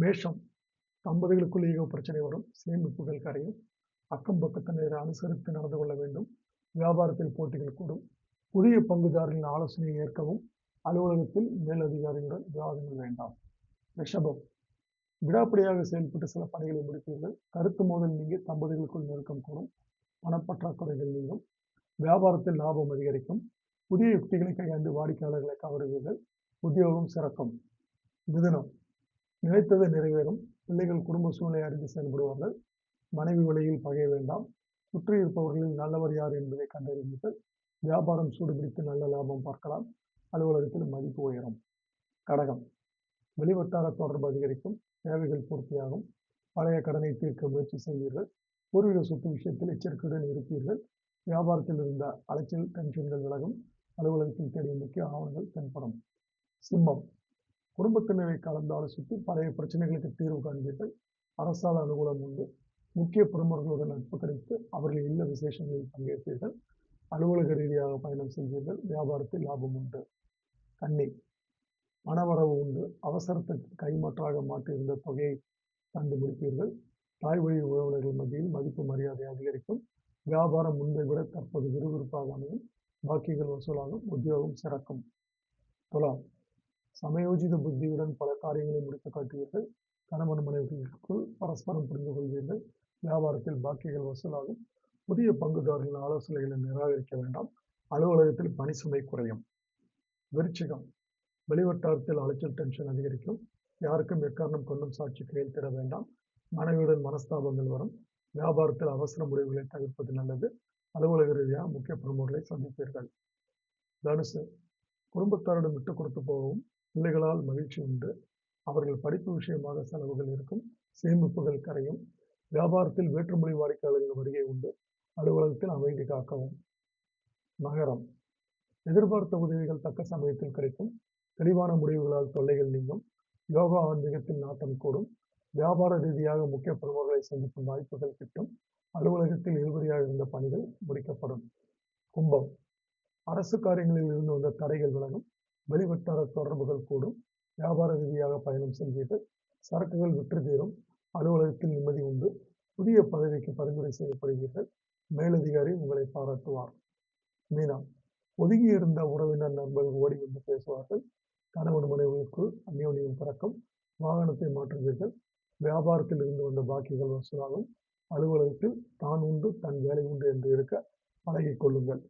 மேஷம் தம்பதிகளுக்குள் ஈகோ பிரச்சனை வரும். சேமிப்புகள் கரையும். அக்கம் பக்கத்தினரை அனுசரித்து நடந்து கொள்ள வேண்டும். வியாபாரத்தில் போட்டிகள் கூடும். புதிய பங்குதாரர்களின் ஆலோசனையை ஏற்கவும். அலுவலகத்தில் மேலதிகாரிகளுடன் விவாதங்கள் வேண்டாம். ரிஷபம் விடாப்பிடியாக செயல்பட்டு சில பணிகளை முடிப்பீர்கள். கருத்து மோதல் நீங்கி தம்பதிகளுக்குள் நெருக்கம் கூடும். பணப்பற்றாக்குறைகள் நீங்கும். வியாபாரத்தில் லாபம் அதிகரிக்கும். புதிய யுக்திகளை கையாண்டு வாடிக்கையாளர்களை கவருவீர்கள். உத்தியோகம் சிறக்கும். மிதுனம் நினைத்தது நிறைவேறும். பிள்ளைகள் குடும்ப சூழ்நிலை அறிந்து செயல்படுவார்கள். மனைவி வழியில் பகை வேண்டாம். சுற்றி இருப்பவர்களில் நல்லவர் யார் என்பதை கண்டறிவீர்கள். வியாபாரம் சூடுபிடித்து நல்ல லாபம் பார்க்கலாம். அலுவலகத்தில் மதிப்பு உயரும். கடகம் வெளிவட்டார தொடர்பு அதிகரிக்கும். தேவைகள் பூர்த்தியாகும். பழைய கடனை தீர்க்க முயற்சி செய்வீர்கள். பூர்வீக சொத்து விஷயத்தில் எச்சரிக்கையுடன் இருப்பீர்கள். வியாபாரத்தில் இருந்த அலைச்சல் டென்ஷன்கள் விலகும். அலுவலகத்தில் தேடிய முக்கிய ஆவணங்கள் தென்படும். சிம்மம் குடும்பத்தினரை கலந்து ஆலோசித்து பழைய பிரச்சனைகளுக்கு தீர்வு காண்பீர்கள். அரசால் அனுகூலம் உண்டு. முக்கிய பிரமுகர்களுடன் நட்பு கிடைத்து அவர்கள் இல்ல விசேஷங்களில் பங்கேற்பீர்கள். அலுவலக ரீதியாக பயணம் செய்வீர்கள். வியாபாரத்தில் லாபம் உண்டு. கன்னி பணவரவு உண்டு. அவசரத்துக்கு கைமாற்றாக மாற்றியிருந்த தொகையை தந்து முடிப்பீர்கள். தாய் வழி உறவினர்கள் மத்தியில் மதிப்பு மரியாதை அதிகரிக்கும். வியாபாரம் முன்பை விட தற்போது விறுவிறுப்பாக அமையும். பாக்கிகள் வசூலாகும். உத்தியோகம் சிறக்கும். துலாம் சமயோஜித புத்தியுடன் பல காரியங்களை முடித்து காட்டுவீர்கள். கணவன் மனைவிகளுக்குள் பரஸ்பரம் புரிந்து கொள்வீர்கள். வியாபாரத்தில் பாக்கிகள் வசூலாகும். புதிய பங்குதாரர்களின் ஆலோசனைகளை நிராகரிக்க வேண்டாம். அலுவலகத்தில் பணி சுமை குறையும். விருச்சிகம் வெளிவட்டாரத்தில் அலைச்சல் டென்ஷன் அதிகரிக்கும். யாருக்கும் எக்காரணம் கொண்டும் சாட்சி கையெழுத்திட வேண்டாம். மனைவியுடன் மனஸ்தாபங்கள் வரும். வியாபாரத்தில் அவசர முடிவுகளை தவிர்ப்பது நல்லது. அலுவலக ரீதியாக முக்கிய பிரமுகர்களை சந்திப்பீர்கள். தனுசு குடும்பத்தாரிடம் விட்டு கொடுத்து போகவும். பிள்ளைகளால் மகிழ்ச்சி உண்டு. அவர்கள் படிப்பு விஷயமாக செலவுகள் இருக்கும். சேமிப்புகள் கரையும். வியாபாரத்தில் வேற்றுமொழி வாடிக்கையாளர்கள் வருகை உண்டு. அலுவலகத்தில் அமைதி காக்கவும். மகரம் எதிர்பார்த்த உதவிகள் தக்க சமயத்தில் கிடைக்கும். தெளிவான முடிவுகளால் தொல்லைகள் நீங்கும். யோகா ஆன்மீகத்தில் நாட்டம் கூடும். வியாபார ரீதியாக முக்கிய பிரமுகர்களை சந்திக்கும் வாய்ப்புகள் கிட்டும். அலுவலகத்தில் இழுபறியாக இருந்த பணிகள் முடிக்கப்படும். கும்பம் அரசு காரியங்களில் இருந்து வந்த தடைகள் விலகும். வெளிவட்டார தொடர்புகள் கூடும். வியாபார ரீதியாக பயணம் செய்வீர்கள். சரக்குகள் விற்று தீரும். அலுவலகத்தில் நிம்மதி உண்டு. புதிய பதவிக்கு பரிந்துரை செய்யப்படுவீர்கள். மேலதிகாரி உங்களை பாராட்டுவார். மீனம் ஒதுங்கி இருந்த உறவினர் நண்பர்கள் ஓடி வந்து பேசுவார்கள். கணவன் மனைவிக்குள் அந்யோன்யம் பிறக்கும். வாகனத்தை மாற்றுவீர்கள். வியாபாரத்தில் இருந்து வந்த பாக்கிகள் வசூலாகும். அலுவலகத்தில் தான் உண்டு தன் வேலை உண்டு என்று இருக்க பழகிக் கொள்ளுங்கள்.